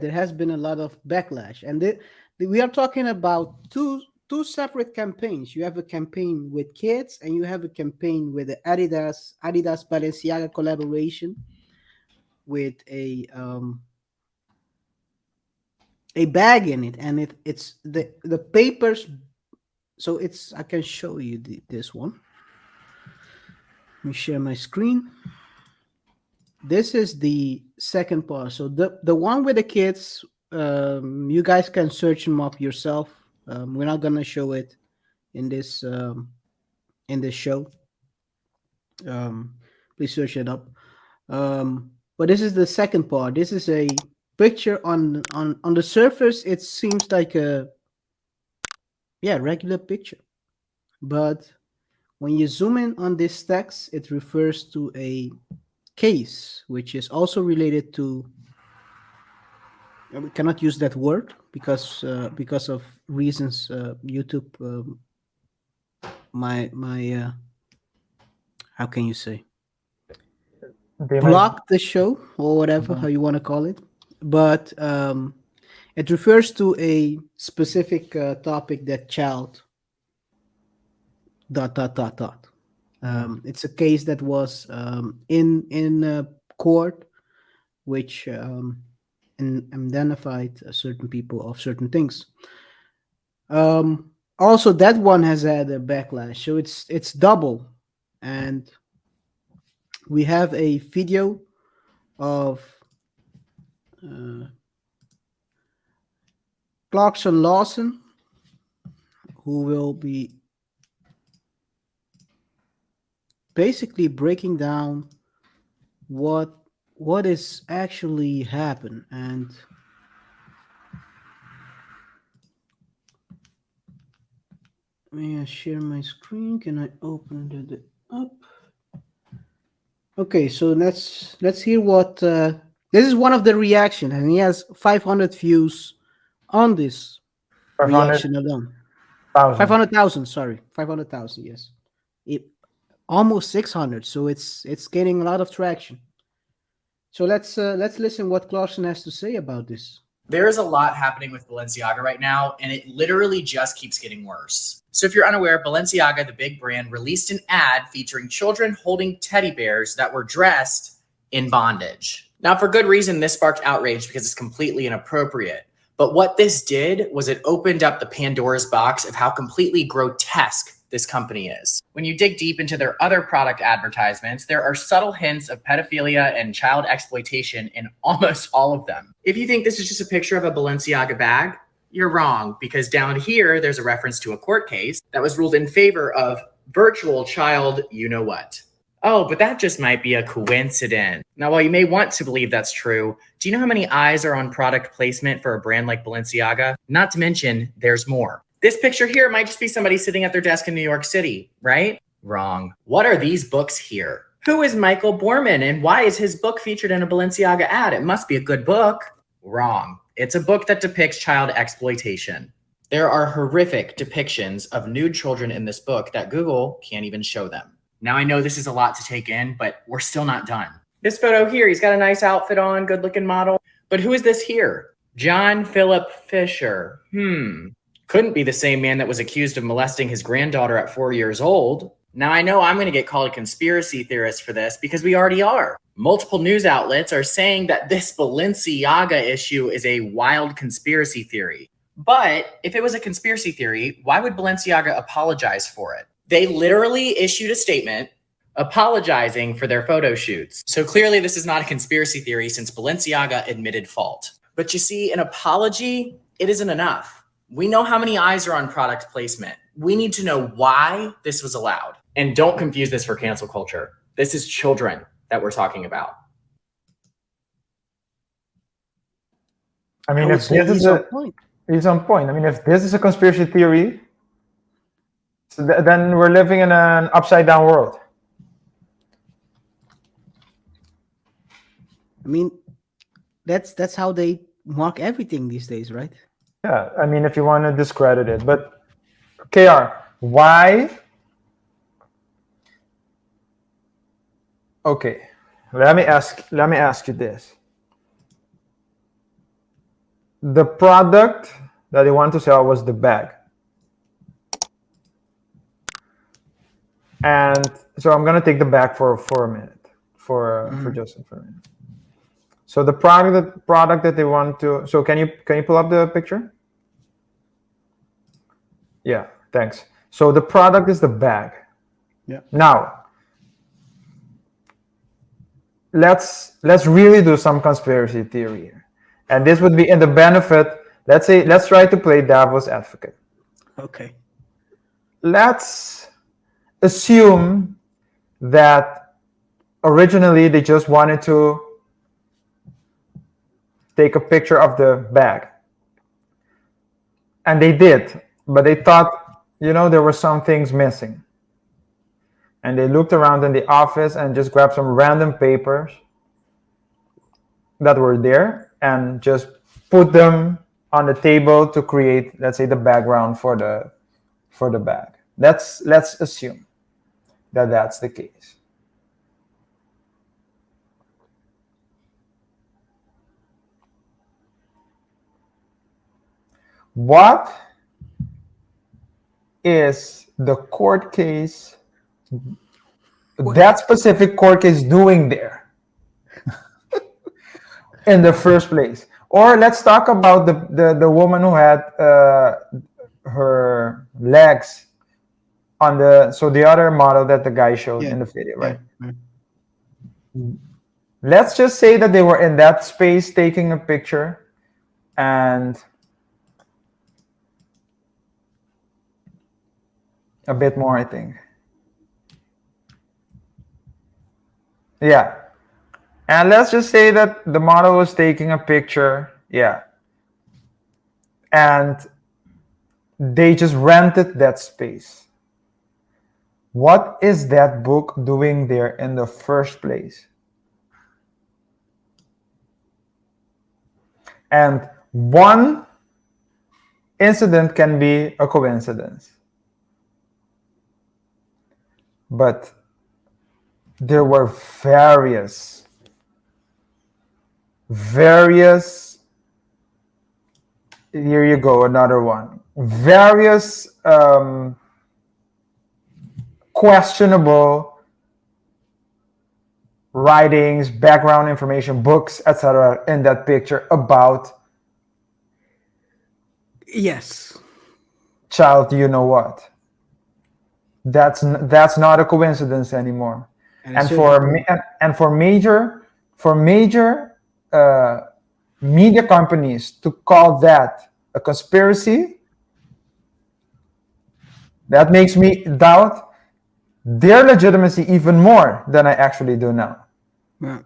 there has been a lot of backlash, and we are talking about two separate campaigns. You have a campaign with kids, and you have a campaign with the Adidas Balenciaga collaboration with a bag in it, and it's the papers. So it's, I can show you this one. Let me share my screen. This is the second part. So the one with the kids, you guys can search them up yourself. We're not gonna show it in this show. Um, Please search it up. But this is the second part. This is a picture on the surface. It seems like a, yeah, regular picture, but when you zoom in on this text, it refers to a case, which is also related to. We cannot use that word because of reasons. YouTube, my how can you say, They might. block the show or whatever Mhm. how you want to call it, but it refers to a specific topic, that child dot dot dot dot. Mm. It's a case that was in court, which identified certain people of certain things. Also, that one has had a backlash, so it's double, and we have a video of uh, Clarkson Lawson, who will be basically breaking down what what is actually happened. And may I share my screen? Can I open it up? Okay, so let's hear what this is, one of the reaction, and he has 500 views on this reaction alone. 500,000. 500,000, sorry, 500,000. Yes, it almost 600. So it's gaining a lot of traction. So let's listen what Clarkson has to say about this. There is a lot happening with Balenciaga right now, and it literally just keeps getting worse. So if you're unaware, Balenciaga, the big brand, released an ad featuring children holding teddy bears that were dressed in bondage. Now, for good reason, this sparked outrage because it's completely inappropriate. But what this did was it opened up the Pandora's box of how completely grotesque this company is. When you dig deep into their other product advertisements, there are subtle hints of pedophilia and child exploitation in almost all of them. If you think this is just a picture of a Balenciaga bag, you're wrong, because down here, there's a reference to a court case that was ruled in favor of virtual child you-know-what. Oh, but that just might be a coincidence. Now, while you may want to believe that's true, do you know how many eyes are on product placement for a brand like Balenciaga? Not to mention, there's more. This picture here might just be somebody sitting at their desk in New York City, right? Wrong. What are these books here? Who is Michael Borman, and why is his book featured in a Balenciaga ad? It must be a good book. Wrong. It's a book that depicts child exploitation. There are horrific depictions of nude children in this book that Google can't even show them. Now, I know this is a lot to take in, but we're still not done. This photo here, he's got a nice outfit on, good looking model. But who is this here? John Philip Fisher. Couldn't be the same man that was accused of molesting his granddaughter at 4 years old. Now, I know I'm going to get called a conspiracy theorist for this because we already are. Multiple news outlets are saying that this Balenciaga issue is a wild conspiracy theory. But if it was a conspiracy theory, why would Balenciaga apologize for it? They literally issued a statement apologizing for their photo shoots. So clearly this is not a conspiracy theory since Balenciaga admitted fault. But you see, an apology, it isn't enough. We know how many eyes are on product placement. We need to know why this was allowed. And don't confuse this for cancel culture. This is children that we're talking about. I I mean, would if say this is he's on a, point. he's on point. I mean, if this is a conspiracy theory, so then we're living in an upside down world. I mean, that's how they mark everything these days, right? Yeah, I mean, if you want to discredit it, but KR, why? Okay, let me ask you this. the product that they want to sell was the bag. And so I'm gonna take the bag for a minute, for just for a minute. So the product that they want to. So can you pull up the picture? Yeah, thanks. So the product is the bag. Yeah. Now let's really do some conspiracy theory here, and this would be in the benefit. Let's try to play devil's advocate. Okay. Let's assume that originally they just wanted to take a picture of the bag, and they did, but they thought, there were some things missing, and they looked around in the office and just grabbed some random papers that were there and just put them on the table to create, let's say, the background for the bag. Let's assume that that's the case. What is the court case, that specific court case, doing there in the first place? Or let's talk about the woman who had her legs on the other model that the guy showed in the video, right? Yeah. Let's just say that they were in that space taking a picture, and a bit more, I think. Yeah. And let's just say that the model was taking a picture. Yeah. And they just rented that space. What is that book doing there in the first place? And one incident can be a coincidence. But there were various, here you go, another one. Various questionable writings, background information, books, etc. in that picture about Yes. child, you know what? That's not a coincidence anymore. And for major media companies to call that a conspiracy, that makes me doubt their legitimacy even more than I actually do now. Yeah.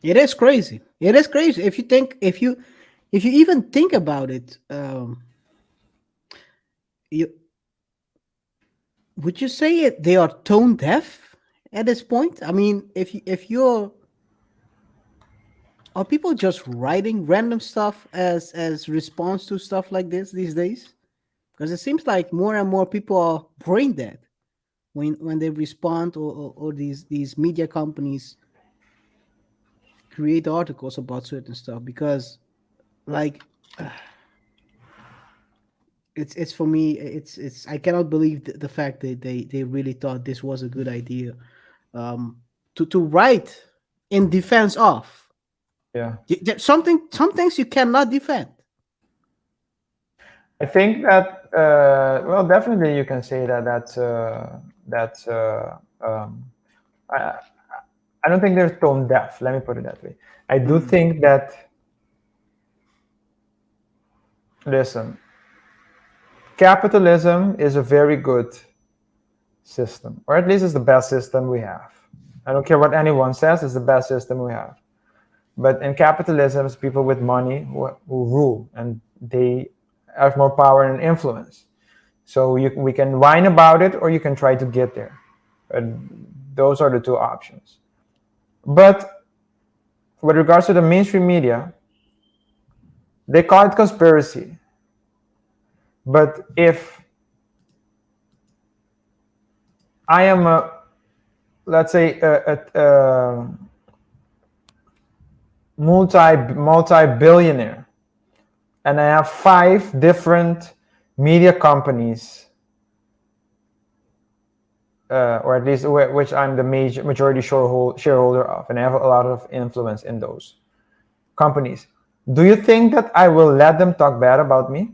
It is crazy. It is crazy. If you even think about it, would you say they are tone deaf at this point? I mean, if you're, are people just writing random stuff as response to stuff like this these days? Because it seems like more and more people are brain dead when they respond, or these media companies create articles about certain stuff, because like it's for me, it's I cannot believe the fact that they really thought this was a good idea, to write in defense of. Yeah. Some things you cannot defend. I think that well, definitely you can say that I don't think they're tone deaf. Let me put it that way. I do think that, listen, capitalism is a very good system, or at least it's the best system we have. I don't care what anyone says, it's the best system we have. But in capitalism, it's people with money who rule, and they have more power and influence. So we can whine about it, or you can try to get there. And those are the two options. But with regards to the mainstream media, they call it conspiracy. But if I am let's say multi-billionaire, and I have 5 different media companies, or at least which I'm the majority shareholder of, and I have a lot of influence in those companies. Do you think that I will let them talk bad about me?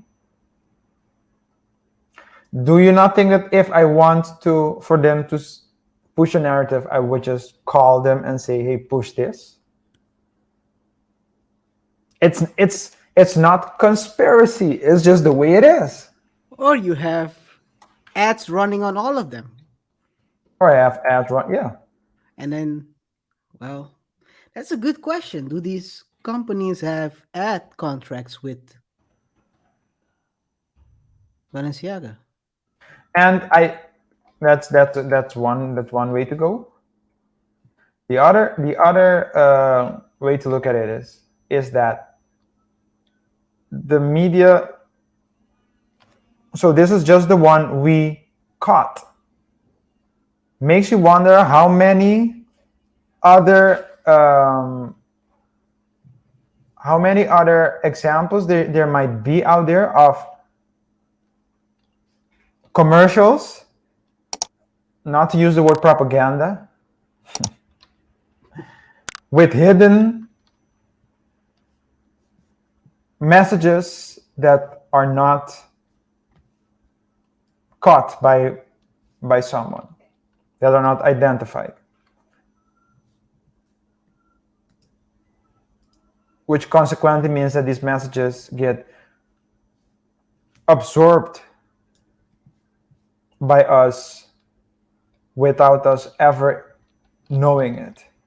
Do you not think that if I want for them to push a narrative, I would just call them and say, "Hey, push this"? It's not conspiracy. It's just the way it is. Or you have ads running on all of them. Or I have ads run. Yeah. And then, well, that's a good question. Do these companies have ad contracts with Balenciaga? And that's one way to go. The other way to look at it is that the media. So this is just the one we caught. Makes you wonder how many other examples there might be out there of commercials, not to use the word propaganda, with hidden messages that are not caught by someone, that are not identified, which consequently means that these messages get absorbed by us without us ever knowing it.